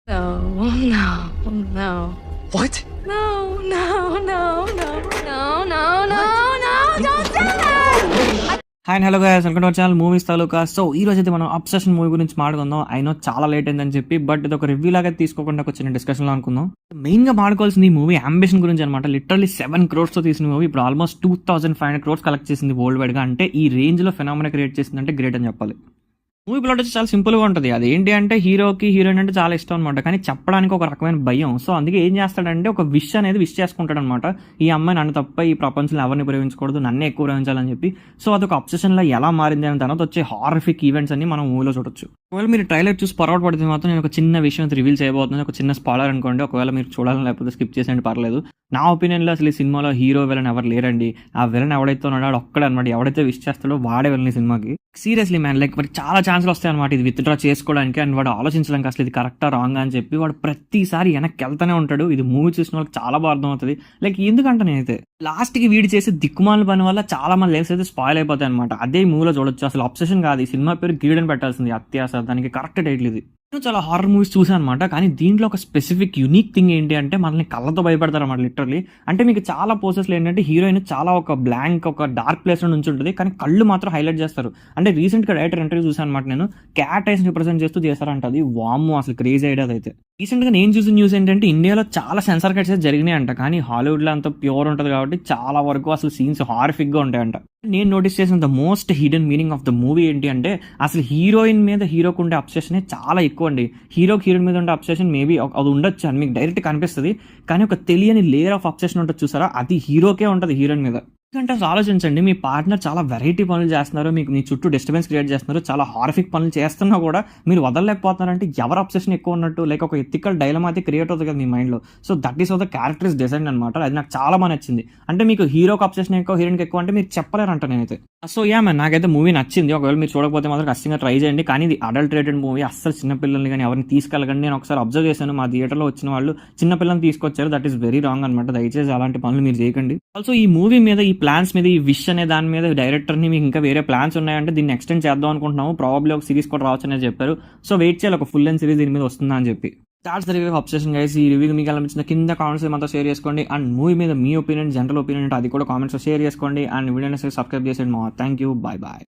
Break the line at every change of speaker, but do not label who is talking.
No, no, no.
What?
No, no, no, no, no, no, no, no, don't do that!
Hi and hello guys, welcome to our channel movies taluka. So ఈ రోజు అయితే మనం obsession movie గురించి మాట్లాడుకుందాం. అయినో చాలా late అయిందని చెప్పి, but ఇది ఒక రివ్యూ లాగా తీసుకోకుండా ఒక చిన్న డిస్కషన్లో అనుకుందాం. మెయిన్ గా మాట్లాడుకోవాల్సింది ఈ మూవీ అంబిషన్ గురించి అనమాట. లిటరల్లీ 7 crores తో తీసిన మూవీ ఇప్పుడు ఆల్మోస్ట్ 2500 crores కలెక్ట్ చేసింది వరల్డ్ వైడ్ గా. అంటే ఈ రేంజ్ లో ఫెనామినా క్రియేట్ చేసిందంటే గ్రేట్ అని చెప్పాలి. మూవీ ప్లాట్ వచ్చి చాలా సింపుల్ గా ఉంటుంది. అది ఏంటి అంటే హీరోకి హీరోయిన్ అంటే చాలా ఇష్టం అనమాట, కానీ చెప్పడానికి ఒక రకమైన భయం. సో అందుకే ఏం చేస్తాడంటే ఒక విష్ అనేది విష్ చేసుకుంటాడు అనమాట. ఈ అమ్మాయి నన్ను తప్ప ఈ ప్రపంచంలో ఎవరిని ప్రేమించకూడదు, నన్నే ఎక్కువ ప్రేమించాలని చెప్పి. సో అదొక అబ్సెషన్ లో ఎలా మారింది అని తర్వాత వచ్చే హారిఫిక్ ఈవెంట్స్ అన్ని మనం మూవీలో చూడొచ్చు. ఒకవేళ మీరు ట్రైలర్ చూసి పొరపాటు పడితే మాత్రం నేను ఒక చిన్న విషయం రివీల్ చేయబోతున్నాను. ఒక చిన్న స్పాయిలర్ అనుకోండి. ఒకవేళ మీరు చూడాలని లేకపోతే స్కిప్ చేసేయండి, పర్లేదు. నా ఒపీనియన్ లో అసలు ఈ సినిమాలో హీరో విలన్ ఎవరు లేరండి. ఆ విలన్ ఎవడైతే ఉన్నాడో వాడు ఒక్కడే అనమాట. ఎవడైతే విష్ చేస్తాడో వాడే విలన్ ఈ సినిమాకి. సీరియస్లీ మ్యాన్, లైక్ వాడికి చాలా ఛాన్సులు వస్తాయి అనమాట ఇది విత్డ్రా చేసుకోవడానికి. అండ్ వాడు ఆలోచించడానికి అసలు ఇది కరెక్టా రాంగ్ అని చెప్పి వాడు ప్రతిసారి వెనక్కి వెళ్తానే ఉంటాడు. ఇది మూవీ చూసిన వాళ్ళకి చాలా బాగా అర్థం అవుతుంది. లైక్ ఎందుకంటే నేనైతే లాస్ట్ కి వీడి చేసి దిక్కుమాల పని వల్ల చాలా మంది లైఫ్స్ అయితే స్పాయిల్ అయిపోతాయి అనమాట. అదే మూవీలో చూడొచ్చు. అసలు అబ్సెషన్ కాదు, ఈ సినిమా పేరు గీడని పెట్టాల్సింది, అత్యాస. దానికి కరెక్ట్ టైటిల్ ఇది. నేను చాలా హారర్ మూవీస్ చూసాను అనమాట, కానీ దీంట్లో ఒక స్పెసిఫిక్ యూనిక్ థింగ్ ఏంటి అంటే మనల్ని కళ్ళతో భయపడతారు అనమాట లిటరల్లీ. అంటే మీకు చాలా పోసెస్లో ఏంటంటే హీరోయిన్ చాలా ఒక బ్లాంక్ ఒక డార్క్ ప్లేస్ లో నుంచి ఉంటుంది, కానీ కళ్ళు మాత్రం హైలైట్ చేస్తారు. అంటే రీసెంట్ గా డైరెక్టర్ ఇంటర్వ్యూ చూసాను అనమాట నేను. క్యాట్ ఐస్ రిప్రజెంట్ చేస్తూ చేస్తారంట. అది వామ్మో, అసలు క్రేజీ ఐడియా అయితే. రీసెంట్ గా నేను చూసిన న్యూస్ ఏంటంటే ఇండియాలో చాలా సెన్సార్ కట్స్ అయితే జరిగినాయి అంట, కానీ హాలీవుడ్ లో అంత ప్యూర్ ఉంటుంది కాబట్టి చాలా వరకు అసలు సీన్స్ హారిఫిక్ గా ఉంటాయంట. నేను నోటీస్ చేసిన the most hidden meaning of the movie ఏంటి అంటే అసలు హీరోయిన్ మీద హీరోకి ఉండే అబ్సెషన్ చాలా ఎక్కువ అండి. హీరోకి హీరోయిన్ మీద ఉండే అబ్సెషన్ మేబీ అది ఉండొచ్చు అని మీకు డైరెక్ట్ కనిపిస్తుంది, కానీ ఒక తెలియని లేయర్ ఆఫ్ అబ్సెషన్ ఉంటుంది చూసారా, అది హీరోకే ఉంటుంది హీరోయిన్ మీద. ఎందుకంటే అసలు ఆలోచించండి, మీ పార్ట్నర్ చాలా వెరైటీ పనులు చేస్తున్నారు, మీకు మీ చుట్టూ డిస్టర్బెన్స్ క్రియేట్ చేస్తున్నారు, చాలా హారిఫిక్ పనులు చేస్తున్నా కూడా మీరు వదలలేకపోతున్నారంటే ఎవరు అబ్సెషన్ ఎక్కువ ఉన్నట్టు. లైక్ ఒక ఎథికల్ డైలమా అయితే క్రియేట్ అవుతుంది కదా మీ మైండ్లో. So that is of the character is design అనమాట. అది నాకు చాలా బాగా నచ్చింది. అంటే మీకు హీరోకి అబ్సెషన్ ఎక్కువ హీరోయిన్కి ఎక్కువ అంటే మీరు చెప్పలేరంట నేనైతే. సో యా మ్యాన్, నాకైతే మూవీ నచ్చింది. ఒకవేళ మీరు చూడకపోతే మాత్రం ఖచ్చితంగా ట్రై చేయండి. కానీ ఇది అడల్ట్ రేటెడ్ మూవీ, అస్సలు చిన్నపిల్లల్ని కానీ ఎవరిని తీసుకెళ్ళకండి. నేను ఒకసారి అబ్జర్వ్ చేశాను, మా థియేటర్లో వచ్చిన వాళ్ళు చిన్నపిల్లల్ని తీసుకొచ్చారు. దట్ ఈస్ వెరీ రాంగ్ అనమాట. దయచేసి అలాంటి పనులు మీరు చేయకండి. ఆల్సో ఈ మూవీ మీద, ఈ ప్లాన్స్ మీద, ఈ విష్ అనే దాని మీద డైరెక్టర్ని మీకు ఇంకా వేరే ప్లాన్స్ ఉన్నాయంటే దీన్ని ఎక్స్టెండ్ చేద్దాం అనుకుంటున్నాము. ప్రాబబ్లీ ఒక సిరీస్ కూడా రావచ్చు అనేది చెప్పారు. సో వెయిట్ చేయాలి, ఒక ఫుల్ లెంత్ సిరీస్ దీని మీద వస్తుందా అని చెప్పి. That's the review of obsession guys. ఈ రివ్యూ మీకు అనిపించిన కింద కామెంట్స్ మాతో షేర్ చేసుకోండి. అండ్ మూవీ మీద మీ ఒపీనియన్, జనరల్ ఒపీనియన్ అంటే అది కూడా కామెంట్స్ షేర్ చేసుకోండి. అండ్ వీడియోని సబ్స్క్రైబ్ చేసేయండి. Thank you, bye bye.